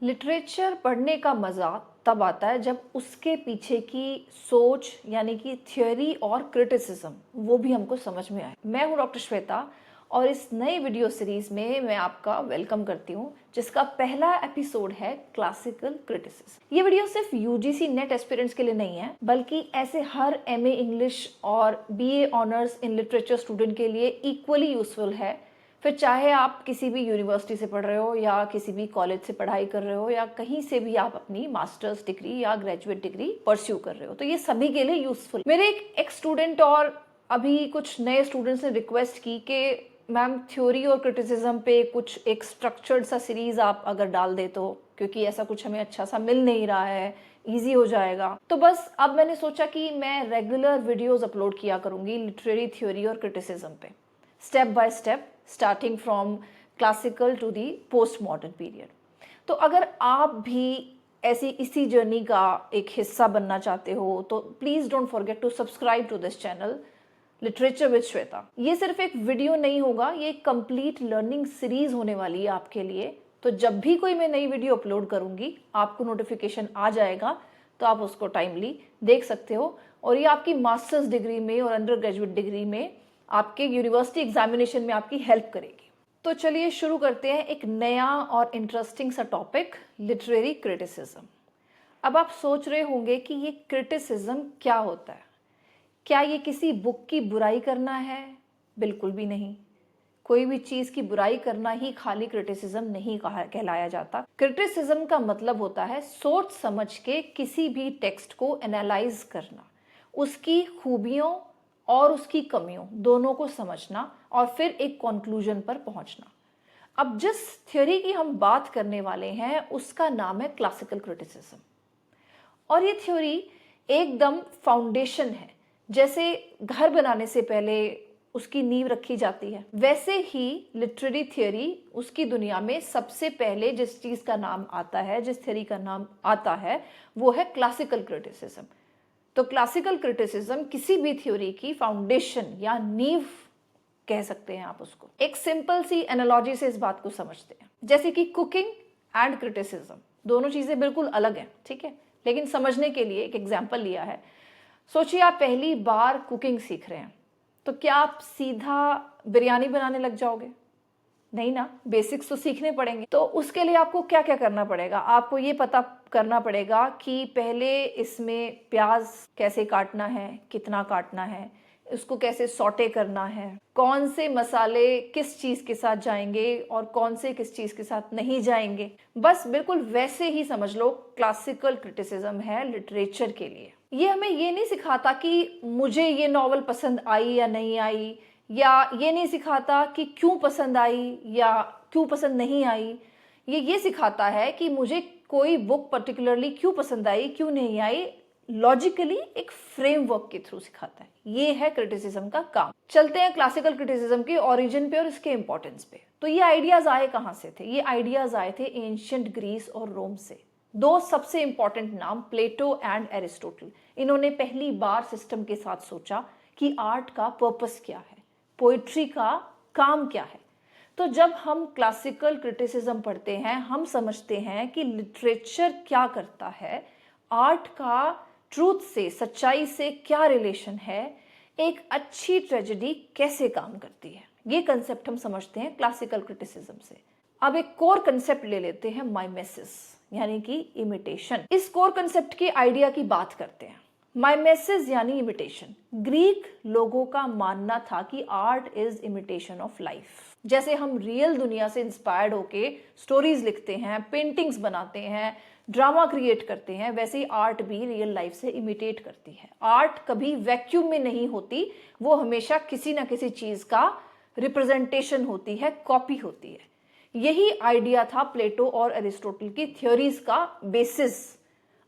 Literature पढ़ने का मज़ा तब आता है जब उसके पीछे की सोच यानी कि थ्योरी और क्रिटिसिज्म वो भी हमको समझ में आए। मैं हूँ डॉक्टर श्वेता और इस नए वीडियो सीरीज़ में मैं आपका वेलकम करती हूँ, जिसका पहला एपिसोड है क्लासिकल क्रिटिसिज्म। ये वीडियो सिर्फ यूजीसी नेट एस्पिरेंट्स के लिए नहीं है, बल्कि ऐसे हर एमए इंग्लिश और BA honours in literature student के लिए इक्वली यूजफुल है। फिर चाहे आप किसी भी यूनिवर्सिटी से पढ़ रहे हो या किसी भी कॉलेज से पढ़ाई कर रहे हो या कहीं से भी आप अपनी मास्टर्स डिग्री या ग्रेजुएट डिग्री परस्यू कर रहे हो, तो ये सभी के लिए यूजफुल। मेरे एक स्टूडेंट और अभी कुछ नए स्टूडेंट्स ने रिक्वेस्ट की कि मैम थ्योरी और क्रिटिसिज्म पे कुछ एक स्ट्रक्चर्ड सा सीरीज आप अगर डाल दे तो, क्योंकि ऐसा कुछ हमें अच्छा सा मिल नहीं रहा है, ईजी हो जाएगा। तो बस अब मैंने सोचा कि मैं रेगुलर वीडियोस अपलोड किया करूंगी लिटरेरी थ्योरी और क्रिटिसिज्म पे, step by step, starting from classical to the post modern period. तो अगर आप भी ऐसी इसी जर्नी का एक हिस्सा बनना चाहते हो तो please don't forget to subscribe to this channel literature with Shweta. ये सिर्फ एक वीडियो नहीं होगा, ये एक कंप्लीट लर्निंग सीरीज होने वाली है आपके लिए। तो जब भी कोई मैं नई वीडियो अपलोड करूंगी आपको नोटिफिकेशन आ जाएगा, तो आप उसको टाइमली देख सकते हो। और ये आपकी मास्टर्स डिग्री में और अंडर ग्रेजुएट डिग्री में आपके यूनिवर्सिटी एग्जामिनेशन में आपकी हेल्प करेगी। तो चलिए शुरू करते हैं एक नया और इंटरेस्टिंग सा टॉपिक, लिटरेरी क्रिटिसिज्म। अब आप सोच रहे होंगे कि ये क्रिटिसिज्म क्या होता है। क्या ये किसी बुक की बुराई करना है? बिल्कुल भी नहीं। कोई भी चीज़ की बुराई करना ही खाली क्रिटिसिज्म नहीं कहलाया जाता। क्रिटिसिज्म का मतलब होता है सोच समझ के किसी भी टेक्स्ट को एनालाइज करना, उसकी खूबियों और उसकी कमियों दोनों को समझना और फिर एक कंक्लूजन पर पहुंचना। अब जिस थ्योरी की हम बात करने वाले हैं उसका नाम है क्लासिकल क्रिटिसिज्म। और ये थ्योरी एकदम फाउंडेशन है। जैसे घर बनाने से पहले उसकी नींव रखी जाती है, वैसे ही लिटरेरी थ्योरी उसकी दुनिया में सबसे पहले जिस चीज का नाम आता है, जिस थ्योरी का नाम आता है, वो है क्लासिकल क्रिटिसिज्म। तो क्लासिकल क्रिटिसिज्म किसी भी थ्योरी की फाउंडेशन या नींव कह सकते हैं आप उसको। एक सिंपल सी एनालॉजी से इस बात को समझते हैं, जैसे कि कुकिंग एंड क्रिटिसिज्म दोनों चीजें बिल्कुल अलग हैं, ठीक है, लेकिन समझने के लिए एक एग्जाम्पल लिया है। सोचिए आप पहली बार कुकिंग सीख रहे हैं, तो क्या आप सीधा बिरयानी बनाने लग जाओगे? नहीं ना, बेसिक्स तो सीखने पड़ेंगे। तो उसके लिए आपको क्या क्या करना पड़ेगा? आपको ये पता करना पड़ेगा कि पहले इसमें प्याज कैसे काटना है, कितना काटना है, उसको कैसे सॉटे करना है, कौन से मसाले किस चीज के साथ जाएंगे और कौन से किस चीज के साथ नहीं जाएंगे। बस बिल्कुल वैसे ही समझ लो क्लासिकल क्रिटिसिज्म है लिटरेचर के लिए। ये हमें ये नहीं सिखाता कि मुझे ये नॉवल पसंद आई या नहीं आई, या ये नहीं सिखाता कि क्यों पसंद आई या क्यों पसंद नहीं आई। ये सिखाता है कि मुझे कोई बुक पर्टिकुलरली क्यों पसंद आई, क्यों नहीं आई, लॉजिकली एक फ्रेमवर्क के थ्रू सिखाता है। ये है क्रिटिसिज्म का काम। चलते हैं क्लासिकल क्रिटिसिज्म के ओरिजिन पे और इसके इंपॉर्टेंस पे। तो ये आइडियाज आए कहां से थे? ये आइडियाज आए थे एंशिएंट ग्रीस और रोम से। दो सबसे इंपॉर्टेंट नाम, प्लेटो एंड एरिस्टोटल, इन्होंने पहली बार सिस्टम के साथ सोचा कि आर्ट का पर्पस क्या है, पोइट्री का काम क्या है। तो जब हम क्लासिकल क्रिटिसिज्म पढ़ते हैं हम समझते हैं कि लिटरेचर क्या करता है, आर्ट का ट्रूथ से, सच्चाई से क्या रिलेशन है, एक अच्छी ट्रेजेडी कैसे काम करती है। ये कंसेप्ट हम समझते हैं क्लासिकल क्रिटिसिज्म से। अब एक कोर कंसेप्ट ले लेते हैं, माइमेसिस यानी कि इमिटेशन। इस कोर कंसेप्ट के आइडिया की बात करते हैं। माइमेसिस यानी इमिटेशन। ग्रीक लोगों का मानना था कि art is imitation of life. जैसे हम रियल दुनिया से इंस्पायर्ड होके स्टोरीज लिखते हैं, पेंटिंग्स बनाते हैं, ड्रामा क्रिएट करते हैं, वैसे ही आर्ट भी रियल लाइफ से इमिटेट करती है। आर्ट कभी वैक्यूम में नहीं होती, वो हमेशा किसी ना किसी चीज का रिप्रेजेंटेशन होती है, कॉपी होती है। यही आइडिया था प्लेटो और एरिस्टोटल की थ्योरीज का बेसिस।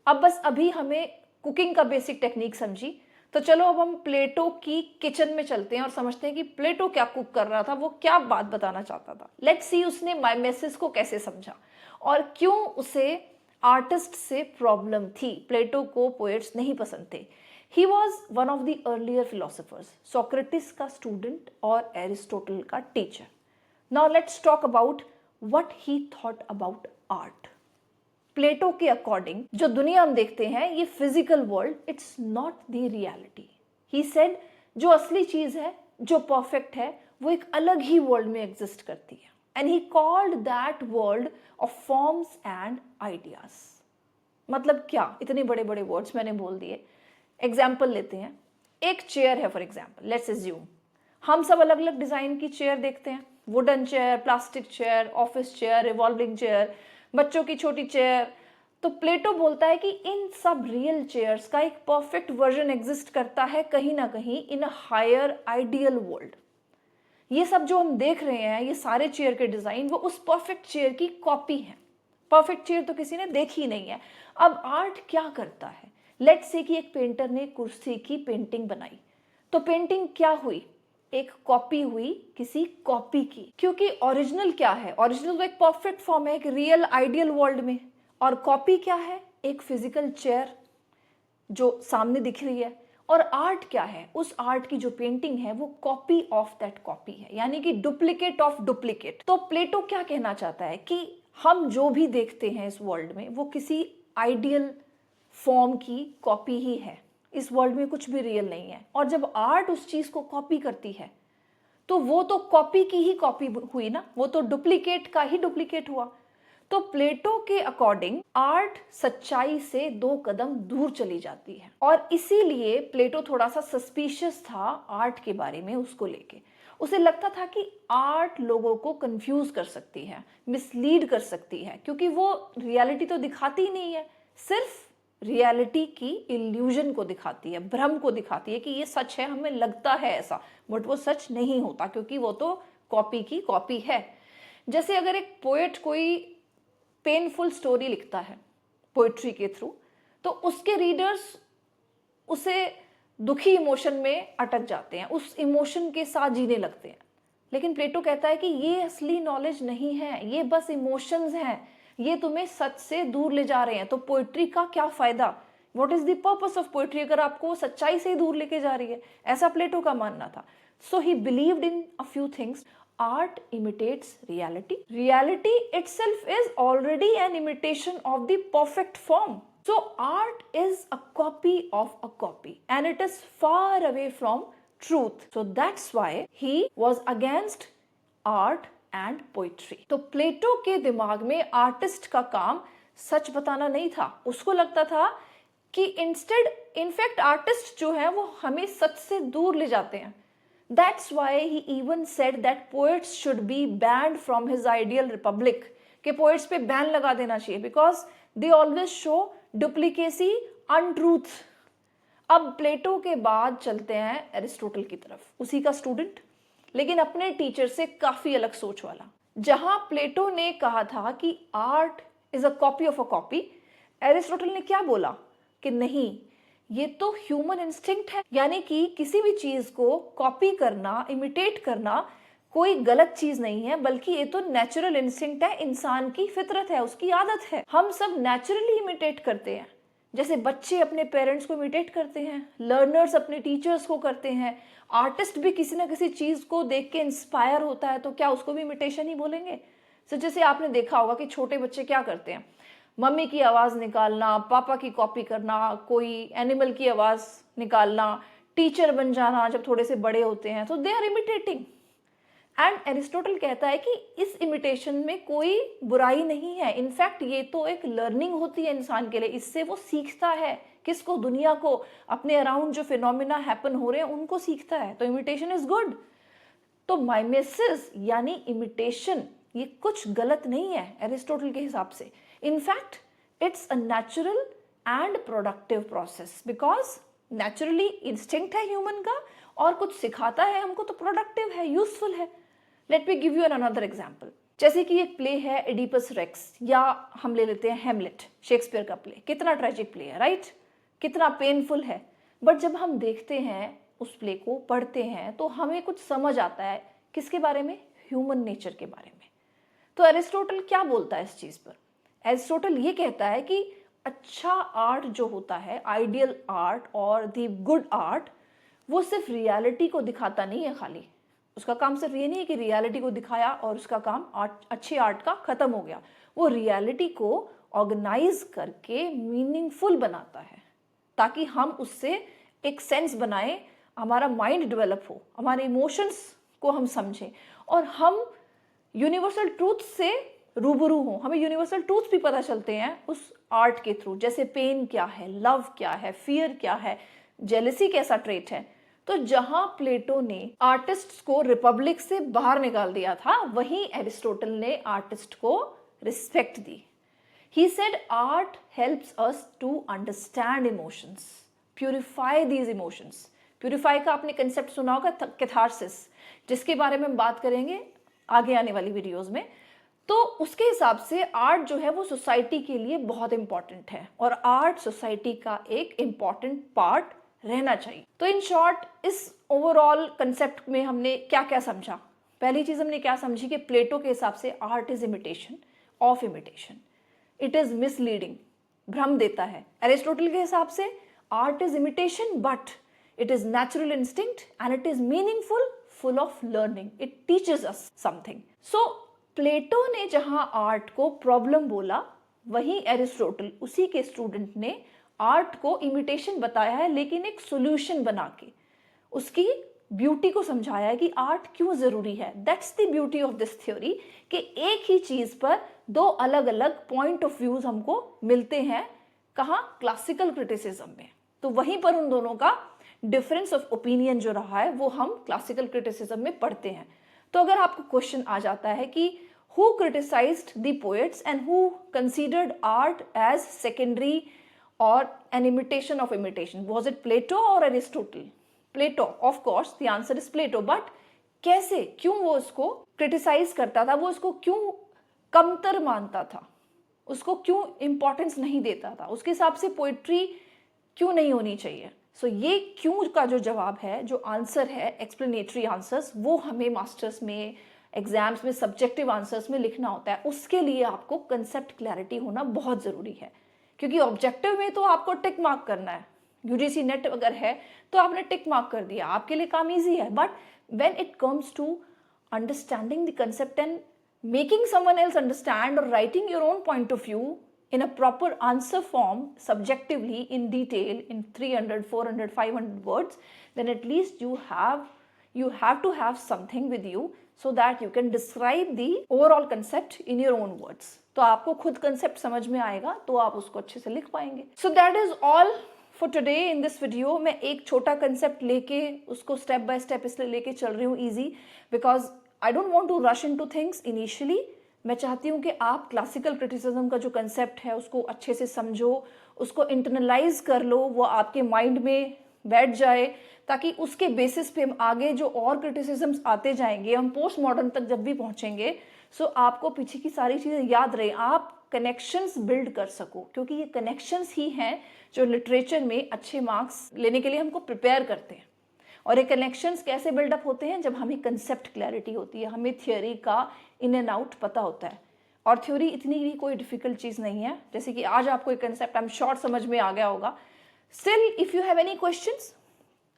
अब बस अभी हमें कुकिंग का बेसिक टेक्निक समझी, तो चलो अब हम प्लेटो की किचन में चलते हैं और समझते हैं कि प्लेटो क्या कुक कर रहा था, वो क्या बात बताना चाहता था। लेट्स सी उसने माइमेसिस को कैसे समझा और क्यों उसे आर्टिस्ट से प्रॉब्लम थी। प्लेटो को पोएट्स नहीं पसंद थे। He was one of the earlier philosophers, Socrates का स्टूडेंट और एरिस्टोटल का teacher. Now let's talk about what he thought about art. Plato के अकॉर्डिंग जो दुनिया हम देखते हैं ये physical world, it's not the reality. He said जो असली चीज है, जो परफेक्ट है, वो एक अलग ही वर्ल्ड में एग्जिस्ट करती है। And he called that world of forms and ideas. मतलब क्या, इतने बड़े बड़े वर्ड्स मैंने बोल दिए। एग्जाम्पल लेते हैं, एक चेयर है फॉर एग्जाम्पल, लेट्स अज्यूम हम सब अलग अलग डिजाइन की चेयर देखते हैं, wooden chair, plastic chair, office chair, revolving chair, बच्चों की छोटी चेयर। तो प्लेटो बोलता है कि इन सब रियल चेयर्स का एक परफेक्ट वर्जन एग्जिस्ट करता है कहीं ना कहीं इन अ हायर आइडियल वर्ल्ड। ये सब जो हम देख रहे हैं, ये सारे चेयर के डिजाइन, वो उस परफेक्ट चेयर की कॉपी है। परफेक्ट चेयर तो किसी ने देखी ही नहीं है। अब आर्ट क्या करता है, लेट्स से कि एक पेंटर ने कुर्सी की पेंटिंग बनाई, तो पेंटिंग क्या हुई, एक कॉपी हुई किसी कॉपी की। क्योंकि ओरिजिनल क्या है, ओरिजिनल तो एक परफेक्ट फॉर्म है, एक रियल आइडियल वर्ल्ड में, और कॉपी क्या है, एक फिजिकल चेयर जो सामने दिख रही है। और आर्ट क्या है, उस आर्ट की जो पेंटिंग है वो कॉपी ऑफ दैट कॉपी है, यानी कि डुप्लीकेट ऑफ डुप्लीकेट। तो प्लेटो क्या कहना चाहता है कि हम जो भी देखते हैं इस वर्ल्ड में वो किसी आइडियल फॉर्म की कॉपी ही है। इस वर्ल्ड में कुछ भी रियल नहीं है। और जब आर्ट उस चीज को कॉपी करती है तो वो तो कॉपी की ही कॉपी हुई ना, वो तो डुप्लीकेट का ही डुप्लीकेट हुआ। तो प्लेटो के अकॉर्डिंग आर्ट सच्चाई से 2 कदम दूर चली जाती है, और इसीलिए प्लेटो थोड़ा सा सस्पिशियस था आर्ट के बारे में। उसको लेके उसे लगता था कि आर्ट लोगों को कंफ्यूज कर सकती है, मिसलीड कर सकती है, क्योंकि वो रियलिटी तो दिखाती ही नहीं है, सिर्फ रियलिटी की इल्यूजन को दिखाती है, भ्रम को दिखाती है कि ये सच है, हमें लगता है ऐसा, बट वो सच नहीं होता, क्योंकि वो तो कॉपी की कॉपी है। जैसे अगर एक पोएट कोई पेनफुल स्टोरी लिखता है पोएट्री के थ्रू, तो उसके रीडर्स उसे दुखी इमोशन में अटक जाते हैं, उस इमोशन के साथ जीने लगते हैं। लेकिन प्लेटो कहता है कि ये असली नॉलेज नहीं है, ये बस इमोशंस हैं, ये तुम्हें सच से दूर ले जा रहे हैं। तो पोएट्री का क्या फायदा, what is the purpose of poetry, अगर आपको सच्चाई से ही दूर लेके जा रही है। ऐसा प्लेटो का मानना था। So he believed in a few things. Art imitates reality. Reality itself is already an imitation of the perfect form. So art is a copy of a copy, and it is far away from truth. So that's why he was against art and poetry. तो प्लेटो के दिमाग में artist का काम सच बताना नहीं था। उसको लगता था कि इनफैक्ट आर्टिस्ट जो है वो हमें सच से दूर ले जाते हैं। That's why he even said that poets should be banned from his ideal republic, कि poets पे बैन लगा देना चाहिए, because they always show duplicacy, untruth. अब प्लेटो के बाद चलते हैं एरिस्टोटल की तरफ, उसी का स्टूडेंट, लेकिन अपने टीचर से काफी अलग सोच वाला। जहां प्लेटो ने कहा था कि art is a copy of a copy, Aristotle ने क्या बोला कि नहीं, ये तो ह्यूमन इंस्टिंक्ट है, यानी कि किसी भी चीज को कॉपी करना, इमिटेट करना कोई गलत चीज नहीं है, बल्कि ये तो नेचुरल इंस्टिंक्ट है, इंसान की फितरत है, उसकी आदत है। हम सब नेचुरली इमिटेट करते हैं, जैसे बच्चे अपने पेरेंट्स को इमिटेट करते हैं, लर्नर्स अपने टीचर्स को करते हैं, आर्टिस्ट भी किसी ना किसी चीज को देख के इंस्पायर होता है, तो क्या उसको भी इमिटेशन ही बोलेंगे। सो जैसे आपने देखा होगा कि छोटे बच्चे क्या करते हैं, मम्मी की आवाज निकालना, पापा की कॉपी करना, कोई एनिमल की आवाज निकालना, टीचर बन जाना जब थोड़े से बड़े होते हैं, तो they are imitating. And Aristotle कहता है कि इस इमिटेशन में कोई बुराई नहीं है, इनफैक्ट ये तो एक लर्निंग होती है इंसान के लिए, इससे वो सीखता है, किसको, दुनिया को, अपने अराउंड जो फिनोमिना हैपन हो रहे हैं उनको सीखता है, तो इमिटेशन इज गुड। तो माइमेसिस यानी इमिटेशन ये कुछ गलत नहीं है एरिस्टोटल के हिसाब से। In fact it's a natural and productive process, because naturally instinct है ह्यूमन का, और कुछ सिखाता है हमको तो प्रोडक्टिव है, यूजफुल है। Let me give you an another example. जैसे कि एक प्ले है एडिपस रेक्स, या हम ले लेते हैं हेमलेट, शेक्सपियर का प्ले। कितना ट्रेजिक प्ले है, राइट, कितना पेनफुल है, बट जब हम देखते हैं उस प्ले को, पढ़ते हैं, तो हमें कुछ समझ आता है, किसके बारे में, ह्यूमन नेचर के बारे में। तो एरिस्टोटल क्या बोलता है इस चीज पर, एरिस्टोटल ये कहता है कि अच्छा आर्ट जो होता है, आइडियल आर्ट और द गुड आर्ट, वो सिर्फ रियलिटी को दिखाता नहीं है खाली, उसका काम सिर्फ ये नहीं है कि रियलिटी को दिखाया और उसका काम आर्ट, अच्छे आर्ट का खत्म हो गया। वो रियलिटी को ऑर्गेनाइज करके मीनिंगफुल बनाता है, ताकि हम उससे एक सेंस बनाएं, हमारा माइंड डेवलप हो, हमारे इमोशंस को हम समझें और हम यूनिवर्सल ट्रूथ से रूबरू हो। हमें यूनिवर्सल ट्रूथ भी पता चलते हैं उस आर्ट के थ्रू, जैसे पेन क्या है, लव क्या है, फियर क्या है, जेलसी कैसा ट्रेट है। तो जहां प्लेटो ने आर्टिस्ट्स को रिपब्लिक से बाहर निकाल दिया था, वहीं एरिस्टोटल ने आर्टिस्ट को respect the. He said art helps us to understand emotions, purify these emotions. Purify का आपने कंसेप्ट सुना होगा, कैथारसिस, जिसके बारे में हम बात करेंगे आगे आने वाली वीडियोस में। तो उसके हिसाब से आर्ट जो है वो सोसाइटी के लिए बहुत इंपॉर्टेंट है और आर्ट सोसाइटी का एक इंपॉर्टेंट पार्ट रहना चाहिए। तो इन शॉर्ट इस ओवरऑल कंसेप्ट में हमने क्या क्या समझा? पहली चीज हमने क्या समझी कि प्लेटो के हिसाब से art is imitation of imitation, it is misleading, भ्रम देता है। एरिस्टोटल के हिसाब से art is imitation but it is natural instinct and it is meaningful, full of learning, it teaches us something. So Plato ने जहां आर्ट को problem बोला, वहीं एरिस्टोटल उसी के स्टूडेंट ने आर्ट को इमिटेशन बताया है, लेकिन एक सोल्यूशन बना के उसकी ब्यूटी को समझाया है कि आर्ट क्यों जरूरी है। That's the beauty of this theory कि एक ही चीज पर दो अलग अलग पॉइंट ऑफ व्यूज हमको मिलते हैं। कहाँ? क्लासिकल क्रिटिसिज्म में। तो वहीं पर उन दोनों का डिफरेंस ऑफ ओपिनियन जो रहा है वो हम क्लासिकल क्रिटिसिज्म में पढ़ते हैं। तो अगर आपको क्वेश्चन आ जाता है कि who criticised the poets and who considered art as secondary और an imitation of imitation, was it Plato और Aristotle? Plato, of course the answer is Plato. But कैसे, क्यों वो उसको क्रिटिसाइज करता था, वो उसको क्यों कमतर मानता था, उसको क्यों इंपॉर्टेंस नहीं देता था, उसके हिसाब से पोइट्री क्यों नहीं होनी चाहिए? सो ये क्यों का जो जवाब है, जो आंसर है, एक्सप्लेनेटरी आंसर्स, वो हमें मास्टर्स में, एग्जाम्स में, सब्जेक्टिव आंसर्स में लिखना होता है। उसके लिए आपको कंसेप्ट क्लैरिटी होना बहुत जरूरी है, क्योंकि ऑब्जेक्टिव में तो आपको टिक मार्क करना है। यूजीसी नेट अगर है तो आपने टिक मार्क कर दिया, आपके लिए काम इजी है। But when it comes to understanding the concept and making someone else understand or writing your own point of view in a proper answer form, subjectively, in detail, in 300, 400, 500 words, then at least you have to have something with you so that you can describe the overall concept in your own words. तो आपको खुद concept समझ में आएगा तो आप उसको अच्छे से लिख पाएंगे। So that is all for today in this video. मैं एक छोटा concept लेके उसको step by step इसलिए लेके चल रही हूँ easy, because I don't want to rush into things initially. मैं चाहती हूँ कि आप क्लासिकल क्रिटिसिज्म का जो कंसेप्ट है उसको अच्छे से समझो, उसको इंटरनलाइज कर लो, वो आपके माइंड में बैठ जाए, ताकि उसके बेसिस पे हम आगे जो और क्रिटिसिज्म्स आते जाएंगे, हम पोस्ट मॉडर्न तक जब भी पहुँचेंगे, सो आपको पीछे की सारी चीज़ें याद रहे, आप कनेक्शंस बिल्ड कर सको, क्योंकि ये कनेक्शंस ही हैं जो लिटरेचर में अच्छे मार्क्स लेने के लिए हमको प्रिपेयर करते हैं। और ये कनेक्शंस कैसे बिल्डअप होते हैं? जब हमें कंसेप्ट क्लैरिटी होती है, हमें थ्योरी का इन एंड आउट पता होता है। और थ्योरी इतनी भी कोई डिफिकल्ट चीज़ नहीं है, जैसे कि आज आपको एक कंसेप्ट आई एम श्योर समझ में आ गया होगा। Still if you have any questions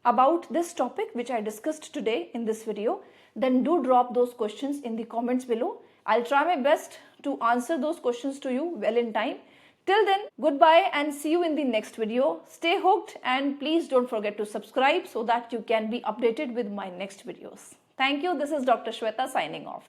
about this topic which I discussed today in this video, then do drop those questions in the comments below. I'll try my best to answer those questions to you well in time. Till then, goodbye and see you in the next video. Stay hooked and please don't forget to subscribe so that you can be updated with my next videos. Thank you. This is Dr. Shweta signing off.